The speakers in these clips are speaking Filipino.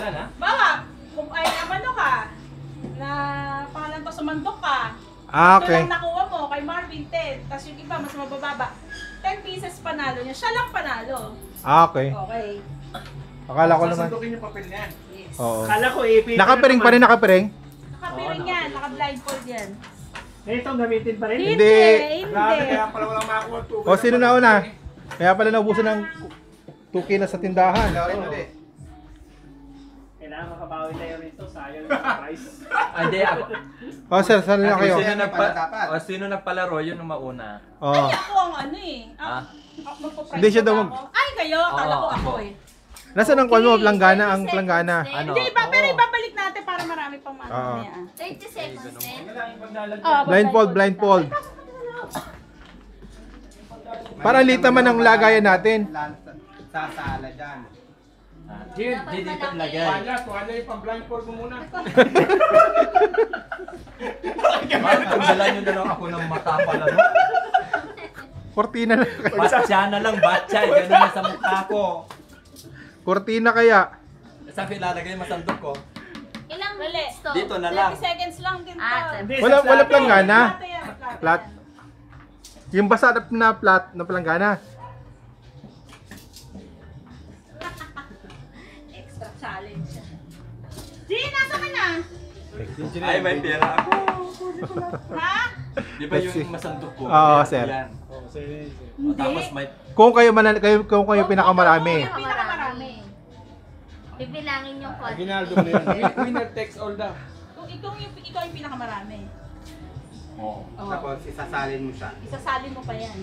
Wala na? Baka, kung ay amano ka, na pangalan to sumandok ka. Okay. Ito lang nakuha mo kay Marvin 10, tapos yung iba mas mabababa. 10 pieces panalo niya, siya lang panalo. Okay. Okay. Akala ko naman. Sasandukin yung papel niyan. Yes. Oo. Kala ko ipin. Nakapiring pa rin, nakapiring? Nakapiring yan, naka-blindfold yan. Ito, gamitin pa rin. Hindi. Grabe, kaya pala walang makakuha tubig. O, sino na una? Kaya pala naubusan ng 2 kilos sa tindahan. Kailangan makabawi tayo rito. Sayang yung price. Hindi ako. O, sir, saan na kayo? Sino nagpalaro yun nung mauna? Oo. Ay, ako ang ano eh. Ah? Magpo-price Hindi siya daw ako. Ay, kayo, akala ko Oo, ako ako. eh. Nasaan ang kwan mo? Planggana, ang planggana. Ano? Hindi, pero ibabalik natin para marami pang Oo. ano niya. 30 seconds din. Blindfold, blindfold. Para lita man ang lagayan natin. Sa sala dyan. Hindi dito lagay. Tuwala yung pang-blindfold mo muna. Bakit tanggalan nyo na lang ako ng mata pala, no? Cortina na. Batya na lang, batya. Ganun na sa mukha ko. Cortina kaya. Saan ko ilalagay yung masandok ko? Ilang Mali. minutes to? Dito na lang. 30 seconds lang din to. Hindi, Wala, sa wala plato. planggana. Plato yan, plato Plat. yan. Yung basa na plat na planggana. Extra challenge. Gina, nasa ka na? Ay, may pera ako. Ha? Di ba yung masandok ko? Oo, Meron sir. yan. Hindi. Tapos may... Kung kayo pinakamarami. Pinakamarami. Bibilangin yung konti. Ginaldo mo yan. Winner takes all daw. Kung ikaw yung pinakamarami. Oo. Tapos isasalin mo siya. Isasalin mo pa yan.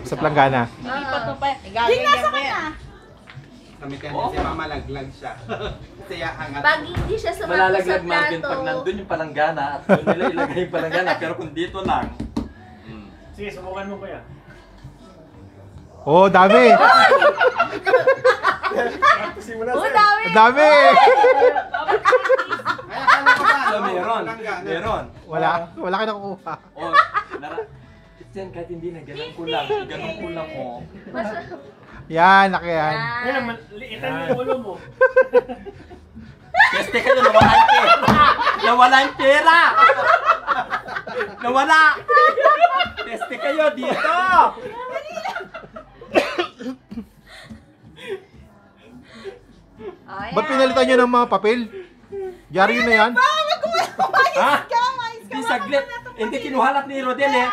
Sa planggana. Ilipat mo pa yan. Gina, nasa ka na? Kami kasi mamalaglag siya. Kasi angat. Pag hindi siya sumakot sa Malalaglag Marvin plato. pag nandun yung palanggana at doon nila ilagay yung palanggana. Pero kung dito lang, Sige, subukan mo kuya. Oh, dami. Practice mo na, Oh, sir. dami! Dami. Ay, akala ko ba? so meron. Planggana. Meron. Wala ka nakukuha. O, Yan, kahit hindi na, ganun ko lang. Ganun ko lang, oh. Yan, laki yan. Ngayon, liitan mo yung ulo mo. Peste kayo, nawala yung pera! Nawala yung pera! Nawala! Peste kayo dito! Ba't pinalitan nyo ng mga papel? Yari yun na yan? Ha? Hindi saglit. Hindi kinuhalat ni Rodel eh.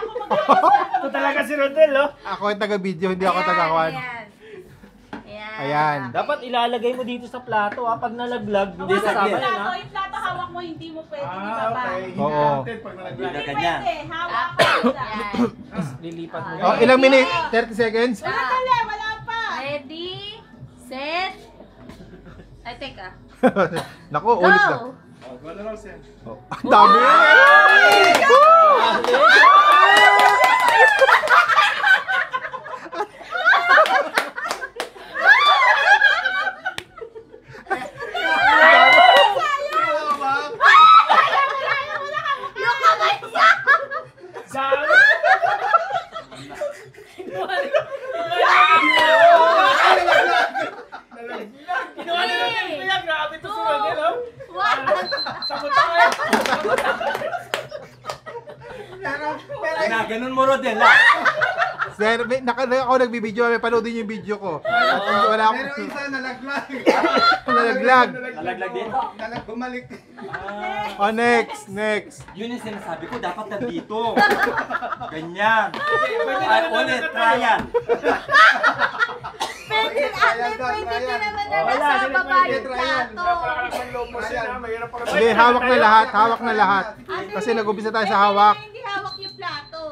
Ito talaga si Rodel, oh. Ako yung taga-video, hindi ako taga-kwan. Ayan. Dapat ilalagay mo dito sa plato ha, pag nalaglag, hindi Hindi sasama saglit. yan ha. Yung plato hawak mo, hindi mo pwede Ah, ibaba. okay. Oo. Hinahantid pag Hindi nalaglag. na Hindi ganyan. pwede, hawak ka. Lilipat mo. Oh, ilang minute? 30 seconds? Wala tali, wala pa. Ready, set, ay teka, Naku, ulit na. go! Oh, go na raw, sir. Oh, ang dami! Yung kamay niya! Sabi! Kinuha na natin kuya, grabe to si Rodel, oh. What? Sagot tayo. Ginaganon mo Rodel ah. Sir, ako nagbibideo, may panoodin yung video ko. At wala Pero akong isa nalaglag. nalaglag. Nalaglag dito. Bumalik. Oh, next, next. Yun yung sinasabi ko, dapat nandito. Ganyan. Pwede Ay, naman ulit, natin try yan. Pwede ate, pwede din naman na Wala, nasa sila baba pwede. yung plato. Napakalakas ng low motion, ha? Mahirap pa Sige, hawak na lahat, hawak na lahat. Kasi nag-umpisa tayo sa hawak. Hindi hawak yung plato.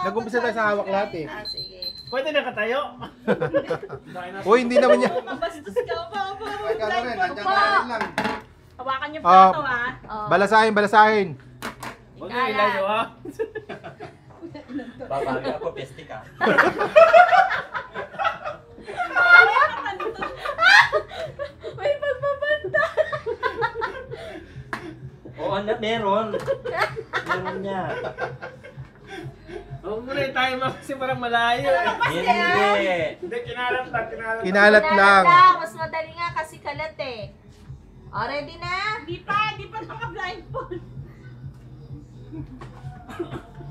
Nag-umpisa tayo sa hawak lahat eh. Ah, sige. Pwede na katayo. Uy, hindi naman yan. Mabastos ka pa. Ay, ka rin, nandiyan ka rin lang. Hawakan yung plato ha. Oh. Balasahin, balasahin. Huwag na ilayo, ha? Babali ako, peste ka. May pagbabanta. Oo na, meron. Meron niya. Huwag mo na yung tayo kasi parang malayo, eh. Hindi. Hindi, kinalat lang, kinalat lang. Kinalat lang. Mas madali nga kasi kalat O, ready na? Di pa naka-blindfold.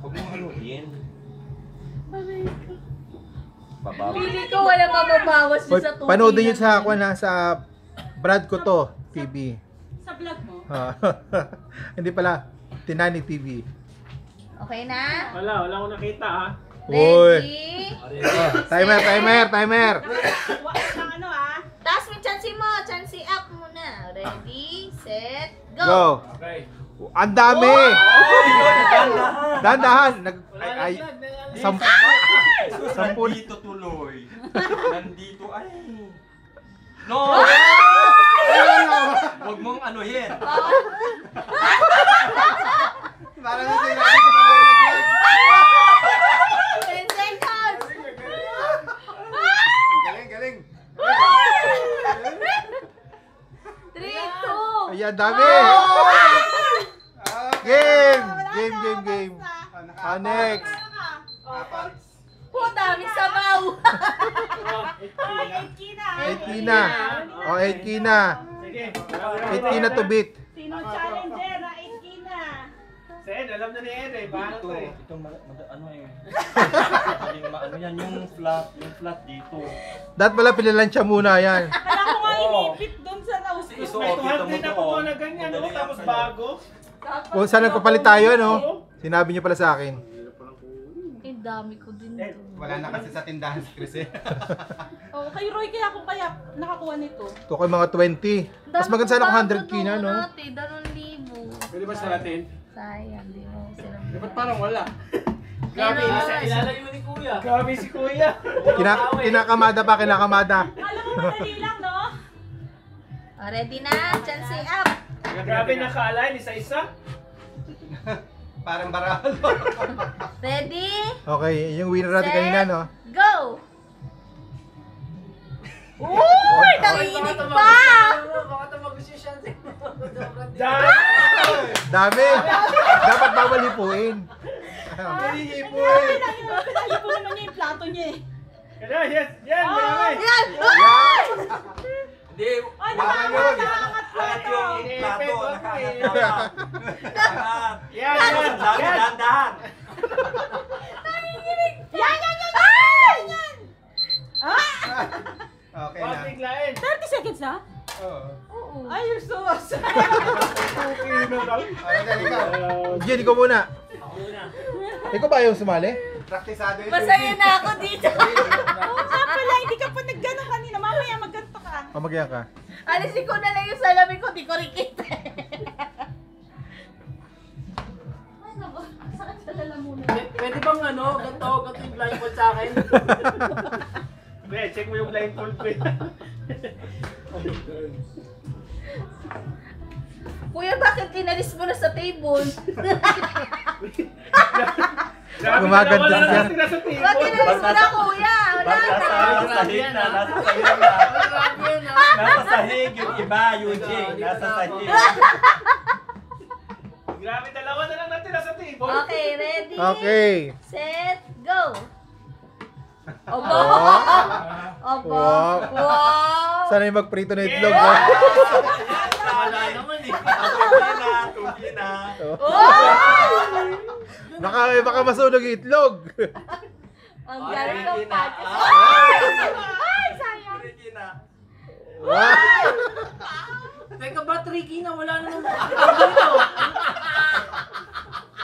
Huwag mong haluin. Babaw. Pili ko wala mababawas Hoy, sa tubig. panoodin nyo sa ako na sa Brad ko to TV. Sa vlog mo. Hindi pala, Tinani TV. Okay na? Wala akong nakita ha. Ready? Timer. Ng ano Taas mo chansi mo. Chansi up muna. Ready, set, go. Go. Okay. Ang dami! Dahan-dahan. Sampu. Nandito tuloy. Nandito ay. No! Huwag mong anuhin. Parang hindi natin ko nalaglag. 10 seconds. Galing. 3, 2. Ayan, dami! Game! Next. Oh, dami sabaw. Ay, 8 kina. 8 kina. O, 8 kina. Sige. 8 kina to beat. Sino challenger na 8 kina? Sen, alam na ni Ed eh. Paano to eh? Itong ano eh. Ano yan, yung flat dito. Dapat pala pinalansya muna yan. Kaya ko nga inipit dun sa nose. Iso, May kita 200 mo na to. po na ganyan, no? Tapos bago. Kung saan nagpapalit tayo, no? Sinabi niyo pala sa akin. Eh, dami ko din to. Wala na kasi sa tindahan si Chris eh. Oh, kay Roy kaya ako nakakuha nito. Ito ko yung mga 20. Mas maganda sana kung 100 kina, no? 2,000. Pwede ba sa natin? Sayang, di mo sila. Ba't parang wala? Grabe, ilalayo ni Kuya. Grabe si Kuya. Kinakamada pa, kinakamada. Alam mo, madali lang, no? Ready na? Chansi up. Grabe naka-align, isa-isa. Parang baralo. Ready? Okay, yung winner natin kanina, no? Go! Uy! Nanginig pa! Dami! Dapat bawal hipuin. Pinali po naman niya yung plato niya eh. Kaya, yes, yan, marami. Yan! Hindi, Ay, wala nakaangat yun. Angat yung plato, nakaangat na. Angat. Yan, Ang yan, dami, yan. dahan-dahan. Yan! Okay Huwag na. biglain. 30 seconds na? Oo. Ay, you're so awesome. Okay na daw. Dali ka. Jen, ikaw muna. Ikaw ba yung sumali? Praktisado yun. Masaya na ako dito. Oo nga pala, hindi ka pa nagganong kanina. Mamaya magganto ka. Pamagyan ka. Alisin ko na lang yung salamin ko, di ko rin kita. Ay, nako. Sakit sa lalamunan. Pwede bang ganito yung blindfold sa akin? Be, check mo yung blindfold ko. Kuya, bakit inalis mo na sa table? Grabe, Gumaganda wala na siya. natira sa table. Bakit inalis mo na, kuya? Wala Nasa na. sahig na, nasa sahig na. Nasa sahig yung iba, Eugene. Nasa sahig. Grabe, dalawa na lang natira sa table. Okay, ready? Okay. Set, go! Obo! Obo! Wow. Wow! Sana yung magprito na itlog, Yeah. no? Wala naman eh. Tugi na. Baka masunog yung itlog. Ang galing ng podcast. Ay, sayang. Wow. Teka ba, tricky na? Wala naman dito.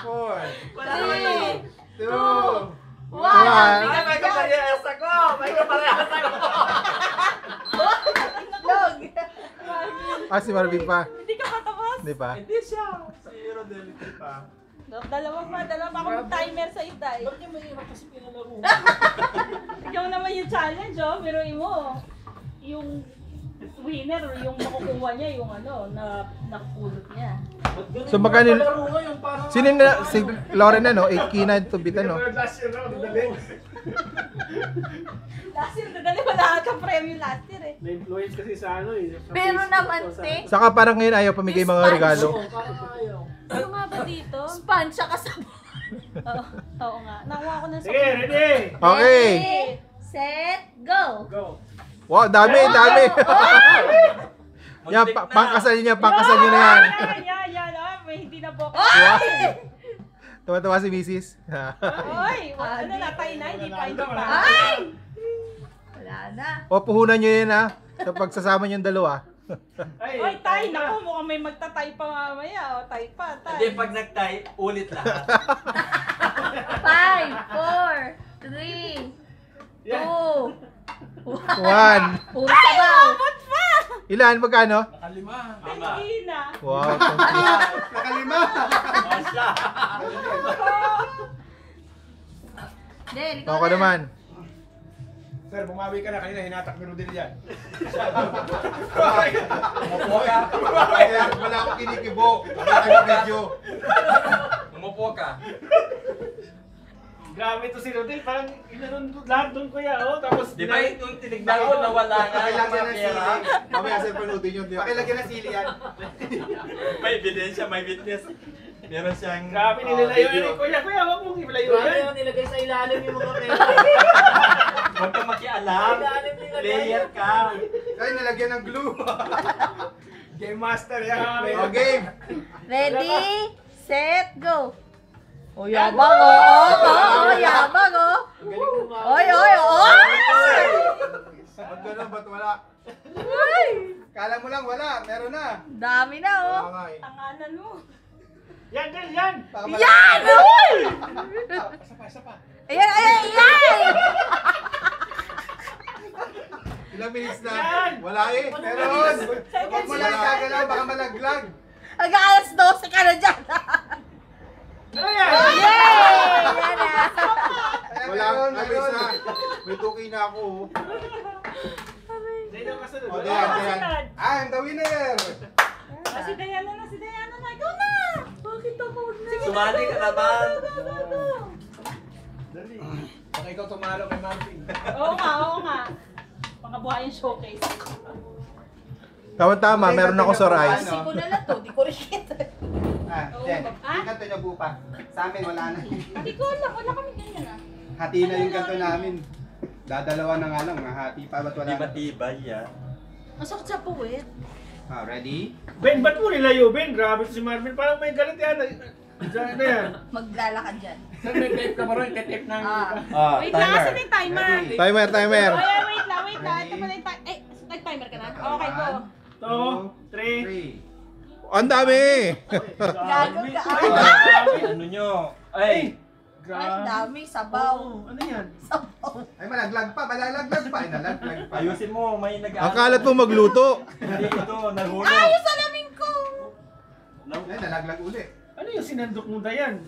4, Wala naman eh. 2, Wow! One. Ay, may kaparehas ako! May kaparehas ako! Log! Ah, si Marvin pa. Hindi ka patapos. Hindi pa. Hindi siya. Si Rodel pa. Dalawa pa akong timer sa itay. Ba't yung mahirap kasi pinalaro? Ikaw naman yung challenge, oh. Pero mo, yung winner, yung makukuha niya, yung na nakapulot niya. So, magkano- Palaro ngayon, parang... Sino na? Si Lauren na, no? 8 kina to beat, ano? Last year raw, dali. Last year, nadali wala ata premium last year eh. Na-influence kasi sa eh. sa Pero Facebook, naman, sa- te. Saka parang ngayon ayaw pamigay mga regalo. Oo, parang ayaw. Ano nga ba dito? Sponge siya kasama. Oo nga. Nakuha ko na sa... Sige, ready? Okay. Ready, set, go! Go. Wow, dami, dami. Yan, pangkasal niya, pangkasal niyo na yan. Yan. Ah, may hindi na po. Tuwa-tuwa si Mrs. Oy, ano na, tayo na, hindi pa. Ay! Wala na. O, puhunan niyo yan ha. Sa pagsasama niyong dalawa. Oy, tay, naku, mukhang may magtatay pa mamaya. O, tay pa, tay. Hindi, pag nag-tie, ulit lahat. 5, 4, 3, 2, 1. Puro sabaw. Ilan? Magkano? Nakalima. Lima. Hindi na. Wow, thank you. Nakalima! Masya. Del, ikaw Ako na. naman. Sir, bumawi ka na. Kanina hinatak ni Rodel yan. Umupo ka. Wala akong kinikibo. Wala akong video. Umupo ka. Grabe to si Rodel. Parang inanon lahat doon kuya. Oh. Tapos Di ba yung tinignan ko nawala nga yung Pakilagyan mga ng pera? sili. Mamaya sir, panoodin yun. Pakilagyan ng sili yan. May ebidensya, may witness. Meron siyang... grabe nilalayo yun. Kuya, wag mong ilayo Grabe yan. yung nilagay sa ilalim yung mga pera. Huwag ka makialam. Player ka. Ay, nalagyan ng glue. Game master yan. O, game. Ready, set, go. Oh, yabang oh. Yabang oh. Oy. Ba't ganun? Ba't wala? Kala mo lang wala, meron na. Dami na oh. Nga eh. Tanganan mo. Yan, Del, yan. Yan! Uy! Isa pa. Ayan! Ilang minutes na? Yan! Wala eh. Meron. Huwag mo lang gagalaw, baka malaglag. Hanggang alas 12 ka na dyan. Ano yan? Yay! Yan na. Kaya Wala. meron, Ay, meron. na. May tuki na ako. oh. Hindi na kasunod. O, Dayan. Sunod. I'm the winner. Si Diana na. Ikaw na. Bakit ako na? Sumali ka naman. Dali. Baka ikaw tumalo kay Marvin. Oo nga. Pangkabuhayan showcase. Tama-tama, meron ako sore eyes. Kasi ko na lang to. Di ko rin kita. Jen, yung kanto niya bupa. Sa amin, wala na. Hindi ko alam. Wala kami ganyan ah. Hati na yung kanto namin. Dadalawa na nga lang, hati pa, ba't wala Di na? matibay yan. Masakit sa puwet. Ready? Ben, ba't mo nilayo, Ben? Grabe si Marvin. Parang may galit yan. Diyan na yan. Maglalakad dyan. Sir, may tape ka ba rin? Tape ng... Wait lang. Asan yung timer? Ready? Timer. Oh, yeah, wait lang. Ito pala yung timer. Eh, nag-timer ka na? Okay, go. 2, 3. Ang dami! Gago ka. Ano nyo? Ay! Ang dami. Sabaw. Ano yan? Sabaw. Ay, malaglag pa. Ay, nalaglag pa. Ayusin mo, may nag- Ang kalat mo magluto. Hindi ito, nahulog. Ay, yung salamin ko. Ay, nalaglag uli. Ano yung sinandok mo, Dayan?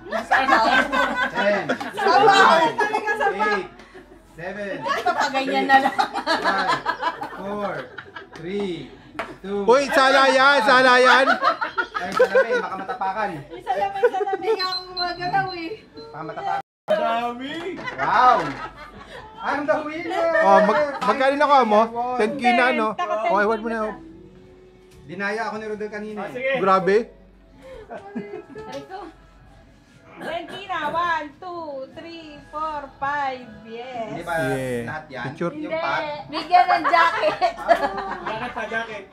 10, Sabaw. 8, 7, Papaganyan na lang. 5, 4, 3, 2. Uy, sala yan! Ay, salamin, baka matapakan. May salamin. Hindi nga ako magalaw eh. Baka matapakan. Dami! Wow! I'm the winner! Oh, magkano na ka mo? 10k na, no? Okay, what mo na? Dinaya ako ni Rodel kanina. Ah, sige. Grabe. Ito. 20 na. 1, 2, 3, 4, 5. Yes. Hindi ba Yeah. lahat yan? Picture. Yung pot? Bigyan ng jacket. Jacket pa, jacket.